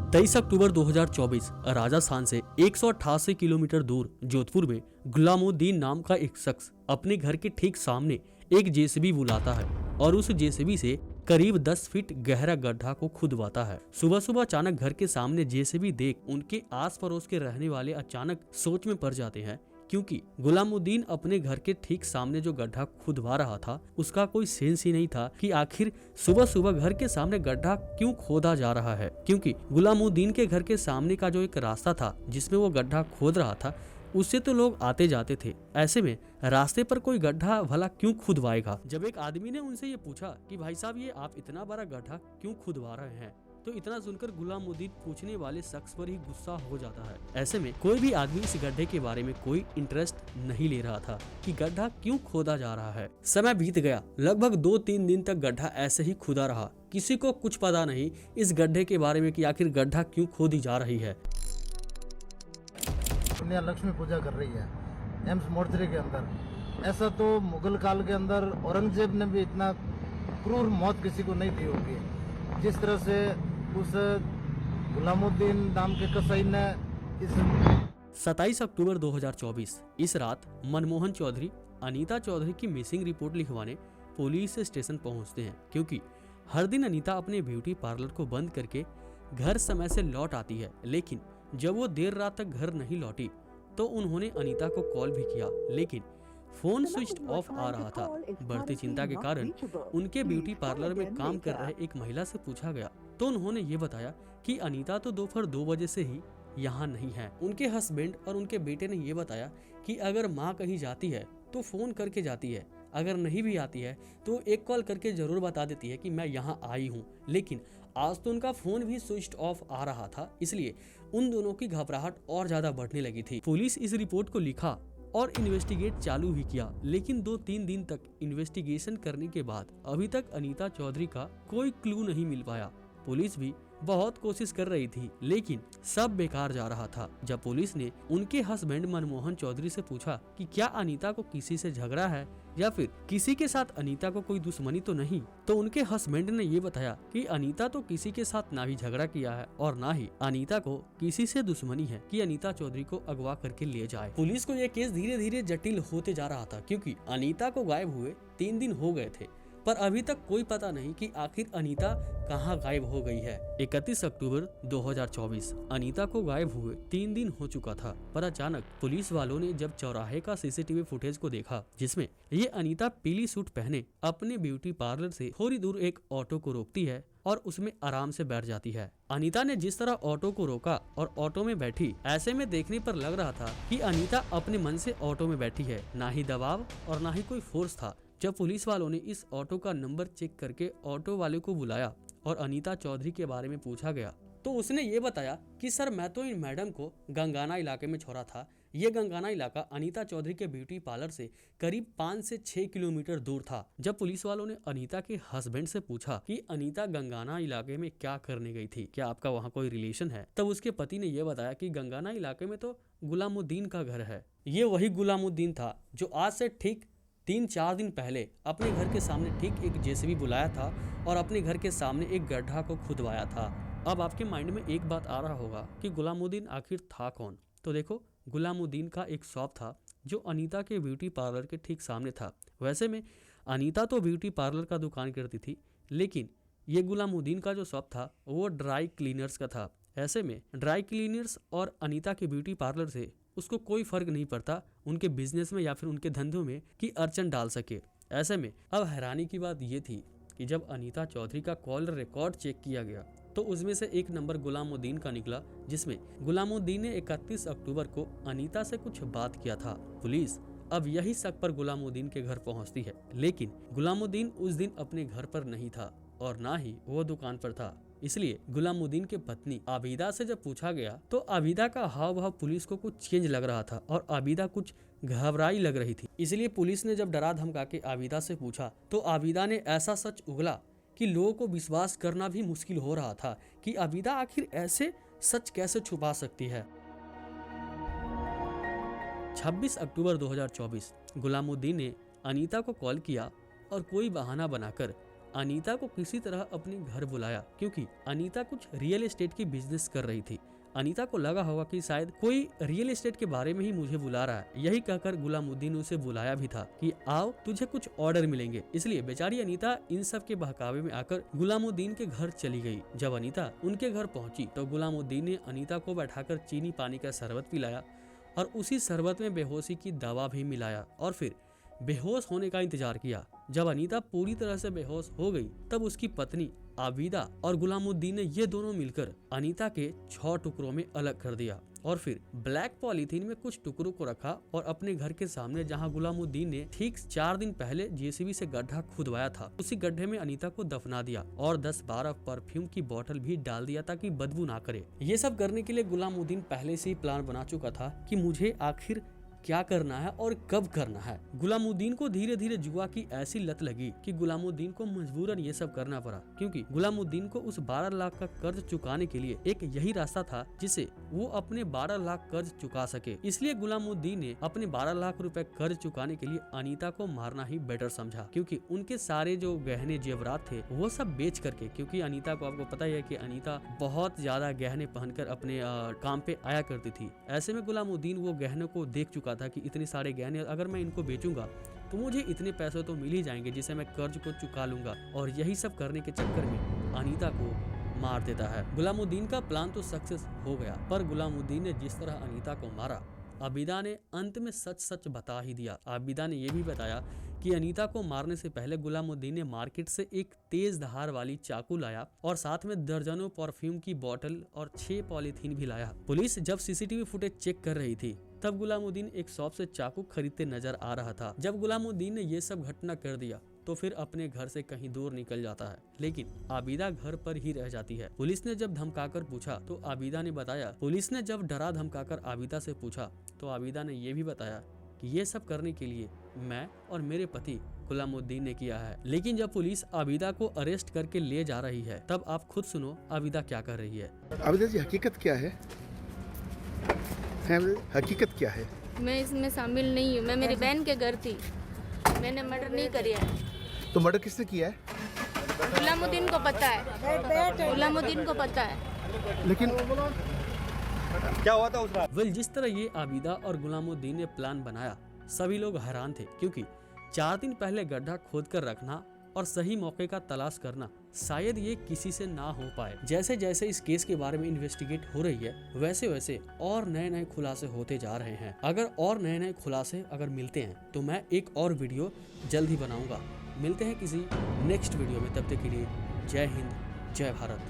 23 अक्टूबर 2024 राजस्थान से 188 किलोमीटर दूर जोधपुर में गुलामुद्दीन नाम का एक शख्स अपने घर के ठीक सामने एक जेसीबी बुलाता है और उस जेसीबी से करीब 10 फीट गहरा गड्ढा को खुदवाता है। सुबह सुबह अचानक घर के सामने जेसीबी देख उनके आस पड़ोस के रहने वाले अचानक सोच में पड़ जाते हैं, क्योंकि गुलामुद्दीन अपने घर के ठीक सामने जो गड्ढा खुदवा रहा था उसका कोई सेंस ही नहीं था कि आखिर सुबह सुबह घर के सामने गड्ढा क्यों खोदा जा रहा है। क्योंकि गुलामुद्दीन के घर के सामने का जो एक रास्ता था जिसमें वो गड्ढा खोद रहा था उससे तो लोग आते जाते थे, ऐसे में रास्ते पर कोई गड्ढा भला क्यों खुदवाएगा। जब एक आदमी ने उनसे ये पूछा कि भाई साहब ये आप इतना बड़ा गड्ढा क्यों खुदवा रहे हैं, तो इतना सुनकर गुलामुद्दीन पूछने वाले शख्स पर ही गुस्सा हो जाता है। ऐसे में कोई भी आदमी इस गड्ढे के बारे में कोई इंटरेस्ट नहीं ले रहा था कि गड्ढा क्यों खोदा जा रहा है। समय बीत गया, लगभग 2-3 दिन तक गड्ढा ऐसे ही खुदा रहा। किसी को कुछ पता नहीं इस गड्ढे के बारे में कि आखिर गड्ढा क्यों खोदी जा रही है। दुनिया लक्ष्मी पूजा कर रही है एम्स मोर्चरी के अंदर। ऐसा तो मुगल काल के अंदर औरंगजेब ने भी इतना क्रूर मौत किसी को नहीं दी होगी जिस तरह से उस गुलामुद्दीन नाम के कसाई ने इस 27 अक्टूबर 2024 इस रात मनमोहन चौधरी अनीता चौधरी की मिसिंग रिपोर्ट लिखवाने पुलिस स्टेशन पहुंचते हैं, क्योंकि हर दिन अनीता अपने ब्यूटी पार्लर को बंद करके घर समय से लौट आती है। लेकिन जब वो देर रात तक घर नहीं लौटी तो उन्होंने अनीता को कॉल भी किया, लेकिन फोन स्विच ऑफ आ रहा था। बढ़ती चिंता के कारण उनके ब्यूटी पार्लर में काम कर रहे एक महिला से पूछा गया तो उन्होंने ये बताया कि अनीता तो दोपहर 2 बजे से ही यहाँ नहीं है। उनके हस्बैंड और उनके बेटे ने ये बताया कि अगर माँ कहीं जाती है तो फोन करके जाती है, अगर नहीं भी आती है तो एक कॉल करके जरूर बता देती है कि मैं यहाँ आई हूँ। लेकिन आज तो उनका फोन भी स्विच ऑफ आ रहा था, इसलिए उन दोनों की घबराहट और ज्यादा बढ़ने लगी थी। पुलिस इस रिपोर्ट को लिखा और इन्वेस्टिगेट चालू भी किया, लेकिन 2-3 दिन तक इन्वेस्टिगेशन करने के बाद अभी तक अनीता चौधरी का कोई क्लू नहीं मिल पाया। पुलिस भी बहुत कोशिश कर रही थी, लेकिन सब बेकार जा रहा था। जब पुलिस ने उनके हस्बैंड मनमोहन चौधरी से पूछा कि क्या अनीता को किसी से झगड़ा है या फिर किसी के साथ अनीता को कोई दुश्मनी तो नहीं, तो उनके हस्बैंड ने ये बताया कि अनीता तो किसी के साथ ना ही झगड़ा किया है और ना ही अनीता को किसी से दुश्मनी है कि अनीता चौधरी को अगवा करके ले जाए। पुलिस को यह केस धीरे धीरे जटिल होते जा रहा था, क्योंकि अनीता को गायब हुए 3 दिन हो गए थे, पर अभी तक कोई पता नहीं कि आखिर अनीता कहां गायब हो गई है। 31 अक्टूबर 2024 अनीता को गायब हुए 3 दिन हो चुका था, पर अचानक पुलिस वालों ने जब चौराहे का सीसीटीवी फुटेज को देखा जिसमें ये अनीता पीली सूट पहने अपने ब्यूटी पार्लर से थोड़ी दूर एक ऑटो को रोकती है और उसमें आराम से बैठ जाती है। अनीता ने जिस तरह ऑटो को रोका और ऑटो में बैठी, ऐसे में देखने पर लग रहा था कि अनीता अपने मन से ऑटो में बैठी है, ना ही दबाव और ना ही कोई फोर्स था। जब पुलिस वालों ने इस ऑटो का नंबर चेक करके ऑटो वाले को बुलाया और अनीता चौधरी के बारे में पूछा गया तो उसने ये बताया कि सर मैं तो इन मैडम को गंगाना इलाके में छोड़ा था। ये गंगाना इलाका अनीता चौधरी के ब्यूटी पार्लर से करीब 5 से 6 किलोमीटर दूर था। जब पुलिस वालों ने अनीता के हस्बैंड से पूछा कि अनीता गंगाना इलाके में क्या करने गई थी, क्या आपका वहाँ कोई रिलेशन है, तब उसके पति ने यह बताया कि गंगाना इलाके में तो गुलामुद्दीन का घर है। ये वही गुलामुद्दीन था जो आज से ठीक 3-4 दिन पहले अपने घर के सामने ठीक एक जेसीबी बुलाया था और अपने घर के सामने एक गड्ढा को खुदवाया था। अब आपके माइंड में एक बात आ रहा होगा कि गुलामुद्दीन आखिर था कौन। तो देखो, गुलामुद्दीन का एक शॉप था जो अनीता के ब्यूटी पार्लर के ठीक सामने था। वैसे में अनीता तो ब्यूटी पार्लर का दुकान करती थी, लेकिन ये गुलामुद्दीन का जो शॉप था वो ड्राई क्लीनर्स का था। ऐसे में ड्राई क्लीनर्स और अनीता के ब्यूटी पार्लर से उसको कोई फर्क नहीं पड़ता उनके बिजनेस में या फिर उनके धंधों में कि अड़चन डाल सके। ऐसे में अब हैरानी की बात ये थी कि जब अनीता चौधरी का कॉल रिकॉर्ड चेक किया गया तो उसमें से एक नंबर गुलामुद्दीन का निकला, जिसमें गुलामुद्दीन ने 31 अक्टूबर को अनीता से कुछ बात किया था। पुलिस अब यही शक पर गुलामुद्दीन के घर पहुंचती है, लेकिन गुलामुद्दीन उस दिन अपने घर पर नहीं था और ना ही वो दुकान पर था। इसलिए गुलामुद्दीन के पत्नी आबिदा से जब पूछा गया तो आबिदा का हाव भाव पुलिस को कुछ चेंज लग रहा था और आबिदा कुछ घबराई लग रही थी। इसलिए पुलिस ने जब डरा धमका के आबिदा से पूछा तो आबिदा ने ऐसा सच उगला कि लोगों को विश्वास करना भी मुश्किल हो रहा था कि आबिदा आखिर ऐसे सच कैसे छुपा सकती है। 26 अक्टूबर 2024 गुलामुद्दीन ने अनीता को कॉल किया और कोई बहाना बनाकर अनीता को किसी तरह अपने घर बुलाया, क्योंकि अनीता कुछ रियल एस्टेट की बिजनेस कर रही थी। अनीता को लगा होगा कि शायद कोई रियल एस्टेट के बारे में ही मुझे बुला रहा है। यही कहकर गुलामुद्दीन ने उसे बुलाया भी था कि आओ तुझे कुछ ऑर्डर मिलेंगे। इसलिए बेचारी अनीता इन सब के बहकावे में आकर गुलामुद्दीन के घर चली गई। जब अनीता उनके घर पहुंची तो गुलामुद्दीन ने अनीता को बैठाकर चीनी पानी का शरबत पिलाया और उसी शरबत में बेहोशी की दवा भी मिलाया और फिर बेहोश होने का इंतजार किया। जब अनीता पूरी तरह से बेहोश हो गई तब उसकी पत्नी आबिदा और गुलामुद्दीन ने ये दोनों मिलकर अनीता के 6 टुकड़ों में अलग कर दिया और फिर ब्लैक पॉलीथीन में कुछ टुकड़ों को रखा और अपने घर के सामने, जहां गुलामुद्दीन ने ठीक 4 दिन पहले जेसीबी से गड्ढा खुदवाया था, उसी गड्ढे में अनीता को दफना दिया और 10-12 परफ्यूम की बोतल भी डाल दिया ताकि बदबू ना करे। ये सब करने के लिए गुलामुद्दीन पहले से ही प्लान बना चुका था कि मुझे आखिर क्या करना है और कब करना है। गुलामुद्दीन को धीरे धीरे जुआ की ऐसी लत लगी कि गुलामुद्दीन को मजबूरन ये सब करना पड़ा, क्योंकि गुलामुद्दीन को उस 12 लाख का कर्ज चुकाने के लिए एक यही रास्ता था जिससे वो अपने 12 लाख कर्ज चुका सके। इसलिए गुलामुद्दीन ने अपने 12 लाख रुपए कर्ज चुकाने के लिए अनीता को मारना ही बेटर समझा, क्योंकि उनके सारे जो गहने जेवरात थे वो सब बेच करके, क्योंकि अनीता को आपको पता ही है कि अनीता बहुत ज्यादा गहने पहनकर अपने काम पे आया करती थी। ऐसे में गुलामुद्दीन वो गहनों को देख चुका था कि इतने सारे गहने अगर मैं इनको बेचूंगा तो मुझे इतने पैसे तो मिल ही जाएंगे जिससे मैं कर्ज को चुका लूंगा, और यही सब करने के चक्कर में अनीता को मार देता है। गुलामुद्दीन का प्लान तो सक्सेस हो गया, पर गुलामुद्दीन ने जिस तरह अनीता को मारा, आबिदा ने अंत में सच सच बता ही दिया। आबिदा ने यह भी बताया कि अनीता को मारने से पहले गुलामुद्दीन ने मार्केट से एक तेज धार वाली चाकू लाया और साथ में दर्जनों परफ्यूम की बोतल और 6 पॉलीथीन भी लाया। पुलिस जब सीसीटीवी फुटेज चेक कर रही थी तब गुलामुद्दीन एक शॉप से चाकू खरीदते नजर आ रहा था। जब गुलामुद्दीन ने ये सब घटना कर दिया तो फिर अपने घर से कहीं दूर निकल जाता है, लेकिन आबिदा घर पर ही रह जाती है। पुलिस ने जब धमकाकर पूछा तो आबिदा ने बताया, पुलिस ने जब डरा धमकाकर आबिदा से पूछा तो आबिदा ने ये भी बताया कि ये सब करने के लिए मैं और मेरे पति गुलामुद्दीन ने किया है। लेकिन जब पुलिस आबिदा को अरेस्ट करके ले जा रही है तब आप खुद सुनो आबिदा क्या कर रही है। आबिदा जी, हकीकत क्या है? हकीकत क्या है? मैं इसमें शामिल नहीं हूँ। मैं मेरी बहन के घर थी, मैंने मर्डर नहीं करिया है। तो मर्डर किसने किया है? गुलामुद्दीन को पता है, गुलामुद्दीन को पता है। लेकिन क्या हुआ था उस रात? वेल, जिस तरह ये आबिदा और गुलामुद्दीन ने प्लान बनाया सभी लोग हैरान थे, क्योंकि 4 दिन पहले गड्ढा खोद कर रखना और सही मौके का तलाश करना शायद ये किसी से ना हो पाए। जैसे जैसे इस केस के बारे में इन्वेस्टिगेट हो रही है वैसे वैसे और नए नए खुलासे होते जा रहे हैं। अगर और नए नए खुलासे अगर मिलते हैं तो मैं एक और वीडियो जल्द ही बनाऊंगा। मिलते हैं किसी नेक्स्ट वीडियो में, तब तक के लिए जय हिंद, जय भारत।